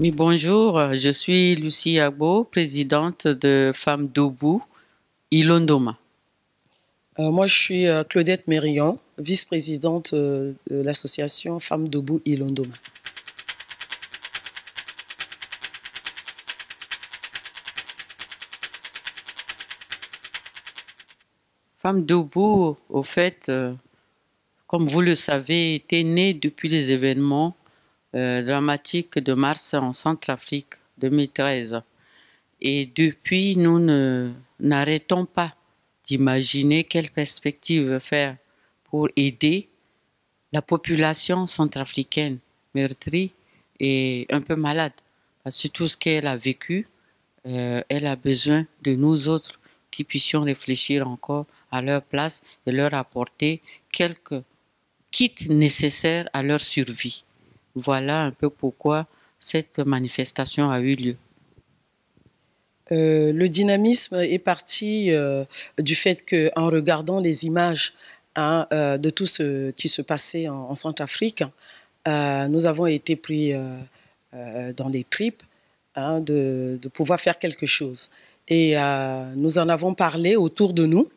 Oui, bonjour, je suis Lucie Agbo, présidente de Femmes Debout, Ilondoma. Moi, je suis Claudette Mérillon, vice-présidente de l'association Femmes Debout Ilondoma. Femmes Debout, au fait, comme vous le savez, était née depuis les événements dramatiques de mars en Centrafrique 2013. Et depuis, nous n'arrêtons pas d'imaginer quelle perspective faire pour aider la population centrafricaine meurtrie et un peu malade. Parce que tout ce qu'elle a vécu, elle a besoin de nous autres qui puissions réfléchir encore à leur place et leur apporter quelques kits nécessaires à leur survie. Voilà un peu pourquoi cette manifestation a eu lieu. Le dynamisme est parti du fait qu'en regardant les images de tout ce qui se passait en Centrafrique, nous avons été pris dans les tripes de pouvoir faire quelque chose. Et nous en avons parlé autour de nous.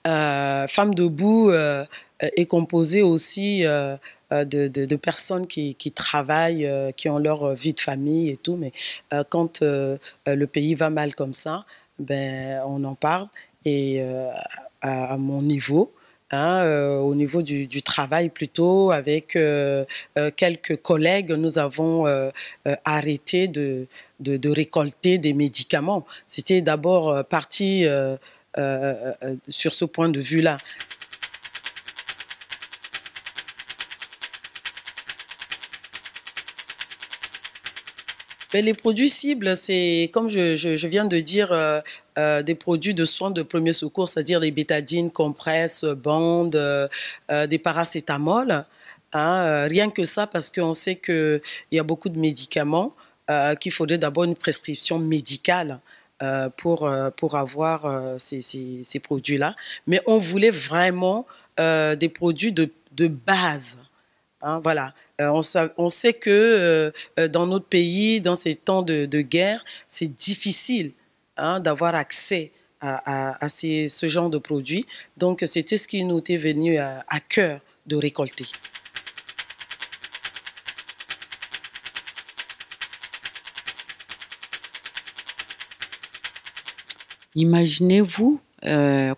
Femmes Debout est composée aussi de personnes qui travaillent, qui ont leur vie de famille et tout, mais quand le pays va mal comme ça, ben, on en parle. Et à mon niveau, au niveau du travail plutôt, avec quelques collègues, nous avons arrêté de récolter des médicaments. C'était d'abord parti sur ce point de vue-là. Les produits cibles, c'est, comme je viens de dire, des produits de soins de premier secours, c'est-à-dire les bétadines, compresses, bandes, des paracétamol. Rien que ça, parce qu'on sait qu'il y a beaucoup de médicaments qu'il faudrait d'abord une prescription médicale pour avoir ces produits-là. Mais on voulait vraiment des produits de base. Voilà. On sait que dans notre pays, dans ces temps de guerre, c'est difficile d'avoir accès à ce genre de produits. Donc, c'était ce qui nous était venu à cœur de récolter. Imaginez-vous,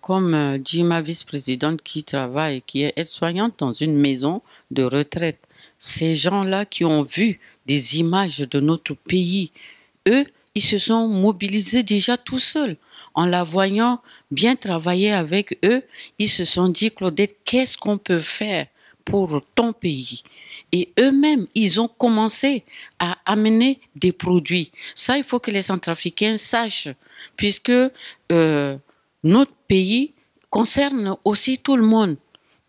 comme dit ma vice-présidente qui travaille, qui est aide-soignante dans une maison de retraite, ces gens-là qui ont vu des images de notre pays, eux, ils se sont mobilisés déjà tout seuls. En la voyant bien travailler avec eux, ils se sont dit, Claudette, qu'est-ce qu'on peut faire pour ton pays? Et eux-mêmes, ils ont commencé à amener des produits. Ça, il faut que les Centrafricains sachent, puisque notre pays concerne aussi tout le monde.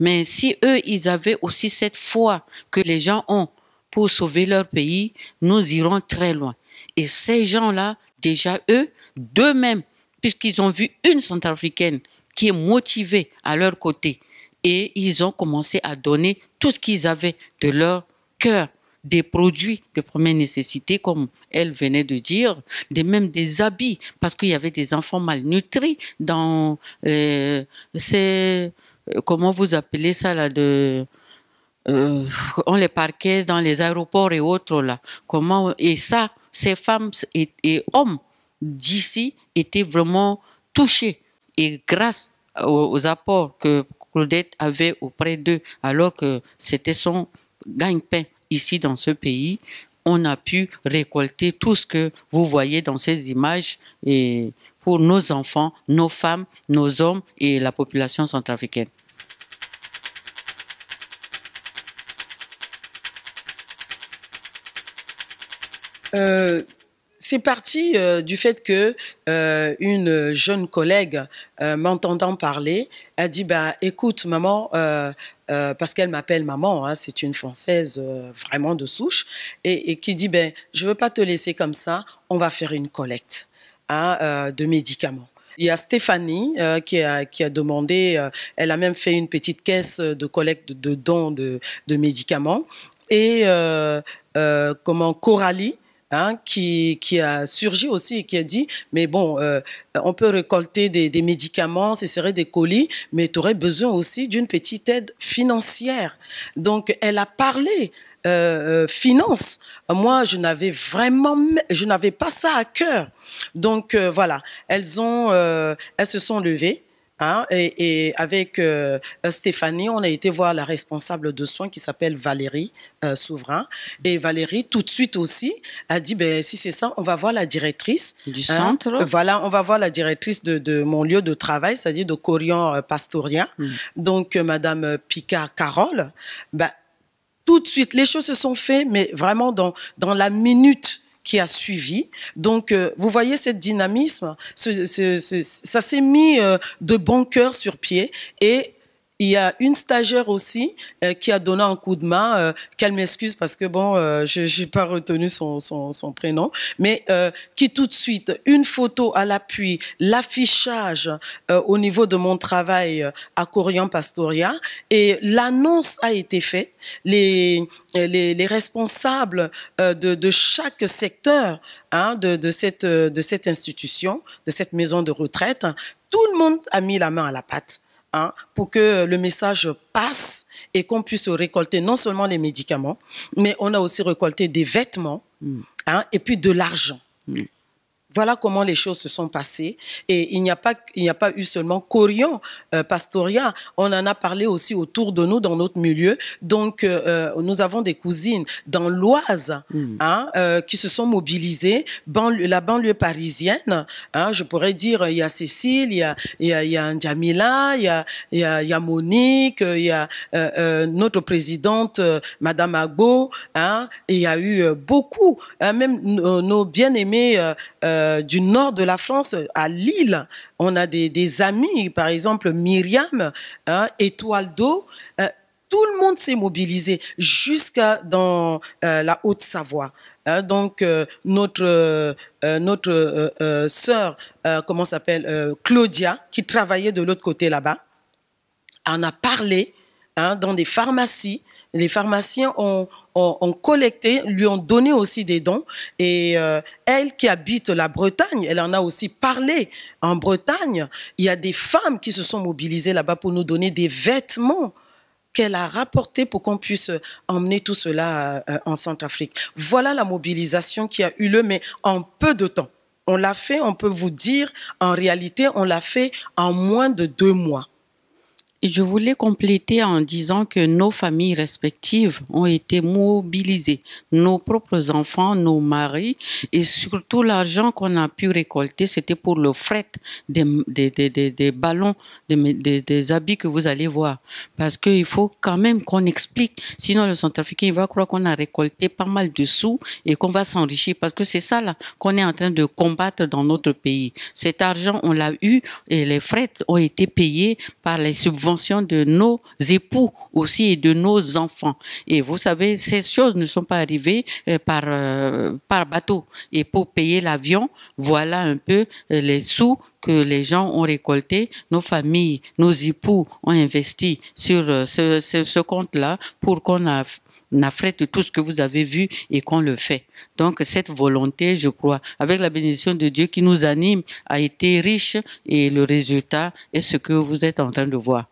Mais si eux, ils avaient aussi cette foi que les gens ont pour sauver leur pays, nous irons très loin. Et ces gens-là, déjà eux, d'eux-mêmes, puisqu'ils ont vu une Centrafricaine qui est motivée à leur côté, et ils ont commencé à donner tout ce qu'ils avaient de leur cœur, des produits de première nécessité, comme elle venait de dire, même des habits, parce qu'il y avait des enfants malnutris dans ces... Comment vous appelez ça là on les parquait dans les aéroports et autres là. Et ça, ces femmes et hommes d'ici étaient vraiment touchés. Et grâce aux apports que Claudette avait auprès d'eux, alors que c'était son gagne-pain ici dans ce pays, on a pu récolter tout ce que vous voyez dans ces images et pour nos enfants, nos femmes, nos hommes et la population centrafricaine. C'est parti du fait que une jeune collègue, m'entendant parler, a dit bah, écoute maman, parce qu'elle m'appelle maman, c'est une Française vraiment de souche, et qui dit ben, je veux pas te laisser comme ça, on va faire une collecte de médicaments. Il y a Stéphanie qui a demandé, elle a même fait une petite caisse de collecte de dons de médicaments. et comment Coralie, hein, qui a surgi aussi et qui a dit, mais bon, on peut récolter des médicaments, ce serait des colis, mais tu aurais besoin aussi d'une petite aide financière. Donc, elle a parlé finance. Moi, je n'avais pas ça à cœur. Donc, voilà, elles se sont levées. Hein, et avec Stéphanie, on a été voir la responsable de soins qui s'appelle Valérie Souverain. Et Valérie, tout de suite aussi, a dit, ben, si c'est ça, on va voir la directrice. Du centre. Voilà, on va voir la directrice de mon lieu de travail, c'est-à-dire de Corian Pastoria. Donc, Madame Picard Carole. Ben, tout de suite, les choses se sont faites, mais vraiment dans la minute qui a suivi. Donc, vous voyez cette dynamisme, ça s'est mis de bon cœur sur pied. Et il y a une stagiaire aussi qui a donné un coup de main, qu'elle m'excuse parce que bon, je n'ai pas retenu son prénom, mais qui tout de suite, une photo à l'appui, l'affichage au niveau de mon travail à Corian Pastoria, et l'annonce a été faite. Les responsables de chaque secteur, hein, de cette institution, de cette maison de retraite, tout le monde a mis la main à la pâte. Hein, pour que le message passe et qu'on puisse récolter non seulement les médicaments, mais on a aussi récolté des vêtements, hein, et puis de l'argent. Voilà comment les choses se sont passées. Et il n'y a pas eu seulement Corian Pastoria. On en a parlé aussi autour de nous, dans notre milieu. Donc, nous avons des cousines dans l'Oise, hein, qui se sont mobilisées. La banlieue parisienne, hein, je pourrais dire, il y a Cécile, il y a Ndjamila, il y a Monique, il y a notre présidente, Madame Agbo, hein, et il y a eu beaucoup, hein, même nos bien-aimés du nord de la France, à Lille, on a des amis, par exemple Myriam, hein, Étoile d'eau, tout le monde s'est mobilisé jusqu'à dans la Haute-Savoie. Hein, donc notre sœur, comment s'appelle, Claudia, qui travaillait de l'autre côté là-bas, en a parlé, hein, dans des pharmacies. Les pharmaciens ont collecté, lui ont donné aussi des dons. Et elle qui habite la Bretagne, elle en a aussi parlé. En Bretagne, il y a des femmes qui se sont mobilisées là-bas pour nous donner des vêtements qu'elle a rapportés pour qu'on puisse emmener tout cela en Centrafrique. Voilà la mobilisation qui a eu lieu, mais en peu de temps. On l'a fait, on peut vous dire, en réalité, on l'a fait en moins de 2 mois. Et je voulais compléter en disant que nos familles respectives ont été mobilisées, nos propres enfants, nos maris, et surtout l'argent qu'on a pu récolter, c'était pour le fret des ballons, des habits que vous allez voir. Parce qu'il faut quand même qu'on explique, sinon le Centrafricain il va croire qu'on a récolté pas mal de sous et qu'on va s'enrichir, parce que c'est ça là qu'on est en train de combattre dans notre pays. Cet argent, on l'a eu et les frais ont été payés par les subventions de nos époux aussi et de nos enfants. Et vous savez, ces choses ne sont pas arrivées par bateau. Et pour payer l'avion, voilà un peu les sous que les gens ont récoltés, nos familles, nos époux ont investi sur ce compte-là pour qu'on affrète tout ce que vous avez vu et qu'on le fait. Donc cette volonté, je crois, avec la bénédiction de Dieu qui nous anime, a été riche et le résultat est ce que vous êtes en train de voir.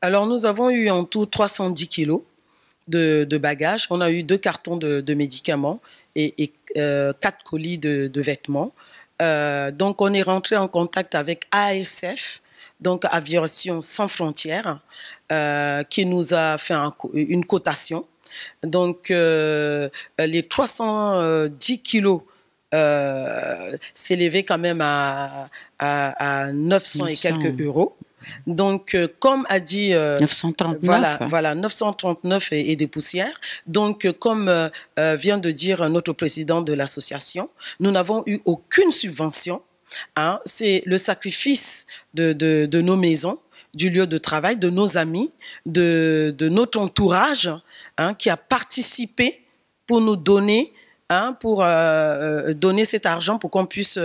Alors, nous avons eu en tout 310 kilos de bagages. On a eu 2 cartons de médicaments et 4 colis de vêtements. Donc, on est rentré en contact avec ASF, donc Aviation Sans Frontières, qui nous a fait une cotation. Donc, les 310 kilos s'élevaient quand même à 900 et quelques euros. Donc, comme a dit... 939. Voilà, 939 et des poussières. Donc, comme vient de dire notre président de l'association, nous n'avons eu aucune subvention. Hein, c'est le sacrifice de nos maisons, du lieu de travail, de nos amis, de notre entourage, hein, qui a participé pour nous donner hein, pour donner cet argent pour qu'on puisse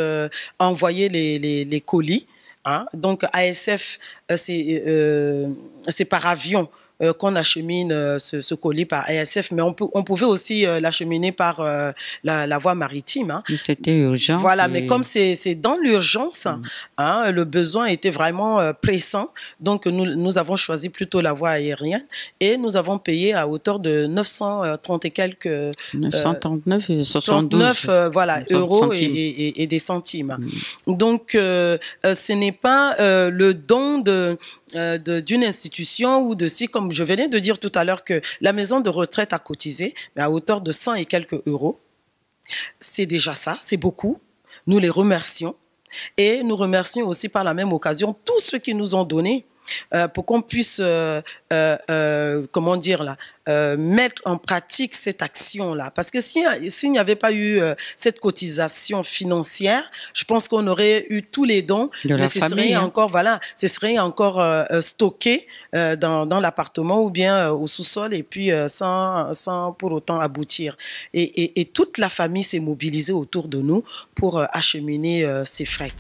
envoyer les colis. Hein. Donc ASF, c'est par avion qu'on achemine ce colis par ASF, mais on pouvait aussi l'acheminer par la voie maritime. Hein. C'était urgent. Voilà, mais comme c'est dans l'urgence, hein, le besoin était vraiment pressant, donc nous avons choisi plutôt la voie aérienne et nous avons payé à hauteur de 930 et quelques... 939 et 72. Voilà, euros et des centimes. Donc, ce n'est pas le don d'une institution ou de si, comme je venais de dire tout à l'heure que la maison de retraite a cotisé, mais à hauteur de 100 et quelques euros. C'est déjà ça, c'est beaucoup. Nous les remercions. Et nous remercions aussi par la même occasion tous ceux qui nous ont donné pour qu'on puisse, comment dire là, mettre en pratique cette action-là. Parce que s'il n'y avait pas eu cette cotisation financière, je pense qu'on aurait eu tous les dons, mais ce serait encore, voilà, ce serait encore stocké dans l'appartement ou bien au sous-sol et puis sans pour autant aboutir. Et toute la famille s'est mobilisée autour de nous pour acheminer ces frais.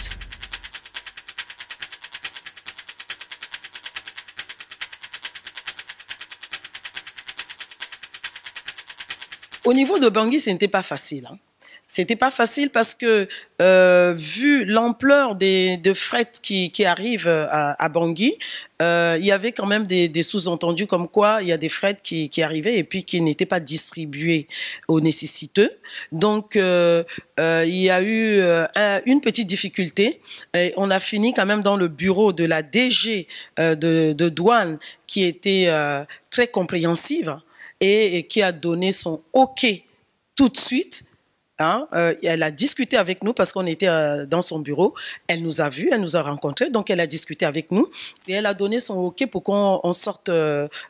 Au niveau de Bangui, ce n'était pas facile. Hein. C'était pas facile parce que vu l'ampleur des frais qui arrivent à Bangui, il y avait quand même des sous-entendus comme quoi il y a des frais qui arrivaient et puis qui n'étaient pas distribués aux nécessiteux. Donc il y a eu une petite difficulté et on a fini quand même dans le bureau de la DG de douane qui était très compréhensive et qui a donné son OK tout de suite. Hein, elle a discuté avec nous parce qu'on était dans son bureau. Elle nous a vus, elle nous a rencontrés, donc elle a discuté avec nous et elle a donné son OK pour qu'on sorte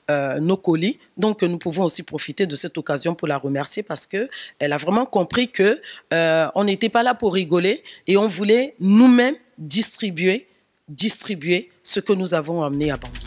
nos colis. Donc nous pouvons aussi profiter de cette occasion pour la remercier parce que elle a vraiment compris que on n'était pas là pour rigoler et on voulait nous-mêmes distribuer ce que nous avons amené à Bangui.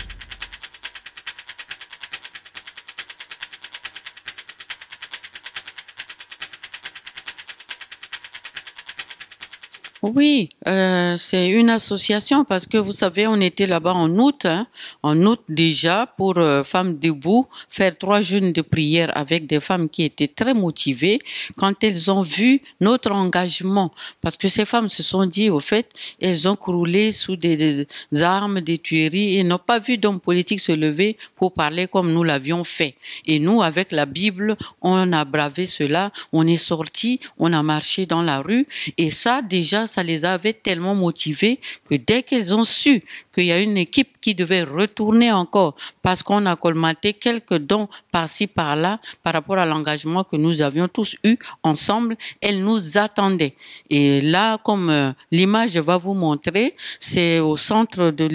Oui, c'est une association parce que vous savez, on était là-bas en août, hein, en août déjà pour Femmes Debout, faire 3 jeûnes de prière avec des femmes qui étaient très motivées quand elles ont vu notre engagement. Parce que ces femmes se sont dit, au fait, elles ont croulé sous des armes, des tueries et n'ont pas vu d'hommes politiques se lever pour parler comme nous l'avions fait. Et nous, avec la Bible, on a bravé cela, on est sortis, on a marché dans la rue et ça, déjà, ça les avait tellement motivés que dès qu'elles ont su qu'il y a une équipe qui devait retourner encore parce qu'on a colmaté quelques dons par-ci, par-là par rapport à l'engagement que nous avions tous eu ensemble, elles nous attendaient. Et là, comme l'image va vous montrer, c'est au centre de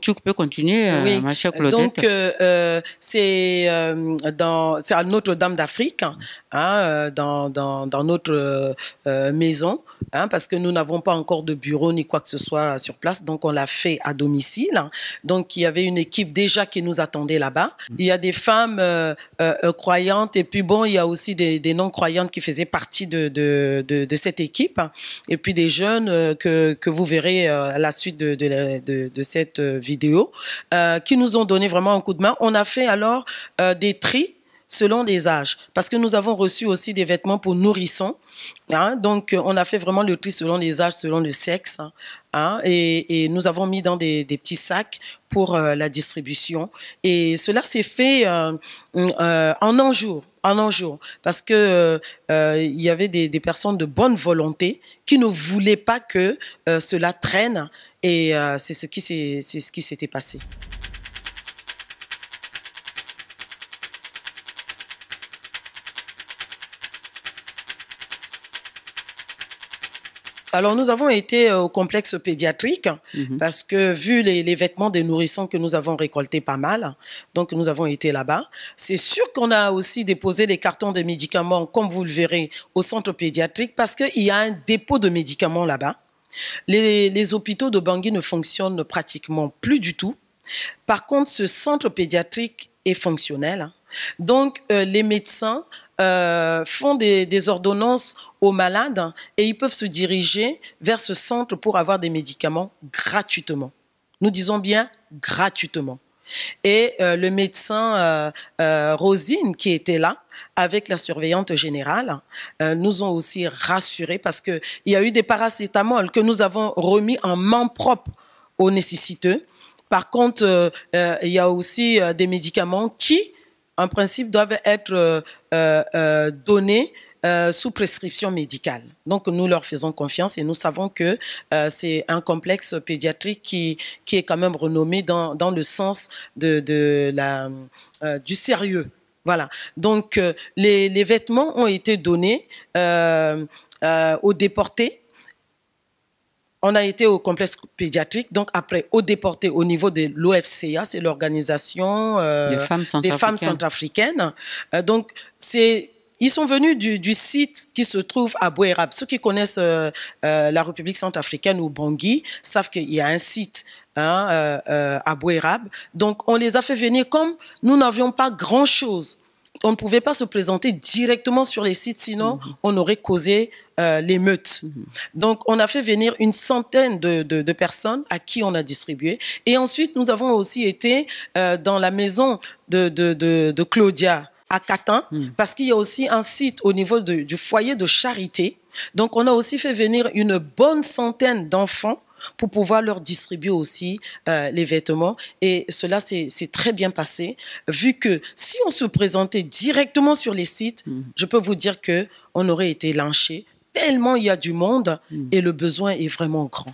tu peux continuer, oui. ma chère Claudette. Donc, c'est à Notre-Dame d'Afrique, hein, dans notre maison, hein, parce que nous n'avons pas encore de bureau ni quoi que ce soit sur place, donc on l'a fait à domicile. Donc, il y avait une équipe déjà qui nous attendait là-bas. Il y a des femmes croyantes et puis bon, il y a aussi des non-croyantes qui faisaient partie de cette équipe. Et puis des jeunes que vous verrez à la suite de cette vidéo, qui nous ont donné vraiment un coup de main. On a fait alors des tris selon les âges, parce que nous avons reçu aussi des vêtements pour nourrissons. Hein, donc, on a fait vraiment le tri selon les âges, selon le sexe. Hein, et nous avons mis dans des petits sacs pour la distribution. Et cela s'est fait en un jour. Parce que il y avait des personnes de bonne volonté qui ne voulaient pas que cela traîne. Et c'est ce qui s'était passé. Alors, nous avons été au complexe pédiatrique parce que vu les vêtements des nourrissons que nous avons récoltés pas mal, donc nous avons été là-bas. C'est sûr qu'on a aussi déposé les cartons de médicaments, comme vous le verrez, au centre pédiatrique parce qu'il y a un dépôt de médicaments là-bas. Les hôpitaux de Bangui ne fonctionnent pratiquement plus du tout. Par contre, ce centre pédiatrique est fonctionnel. Donc, les médecins font des ordonnances aux malades et ils peuvent se diriger vers ce centre pour avoir des médicaments gratuitement. Nous disons bien gratuitement. Et le médecin Rosine, qui était là, avec la surveillante générale, nous ont aussi rassurés parce qu'il y a eu des paracétamol que nous avons remis en main propre aux nécessiteux. Par contre, il y a aussi des médicaments qui, en principe, doivent être donnés sous prescription médicale. Donc, nous leur faisons confiance et nous savons que c'est un complexe pédiatrique qui est quand même renommé dans le sens du sérieux. Voilà. Donc, les vêtements ont été donnés aux déportés. On a été au complexe pédiatrique, donc après, aux déportés au niveau de l'OFCA, c'est l'organisation des femmes centrafricaines. Donc, ils sont venus du site qui se trouve à Bouérab. Ceux qui connaissent la République centrafricaine ou Bangui savent qu'il y a un site à Bouérab. Donc, on les a fait venir comme nous n'avions pas grand-chose. On ne pouvait pas se présenter directement sur les sites, sinon on aurait causé l'émeute. Donc, on a fait venir une centaine de personnes à qui on a distribué. Et ensuite, nous avons aussi été dans la maison de Claudia à Catin, parce qu'il y a aussi un site au niveau du foyer de charité. Donc, on a aussi fait venir une bonne centaine d'enfants pour pouvoir leur distribuer aussi les vêtements. Et cela s'est très bien passé, vu que si on se présentait directement sur les sites, je peux vous dire qu'on aurait été lynché, tellement il y a du monde et le besoin est vraiment grand.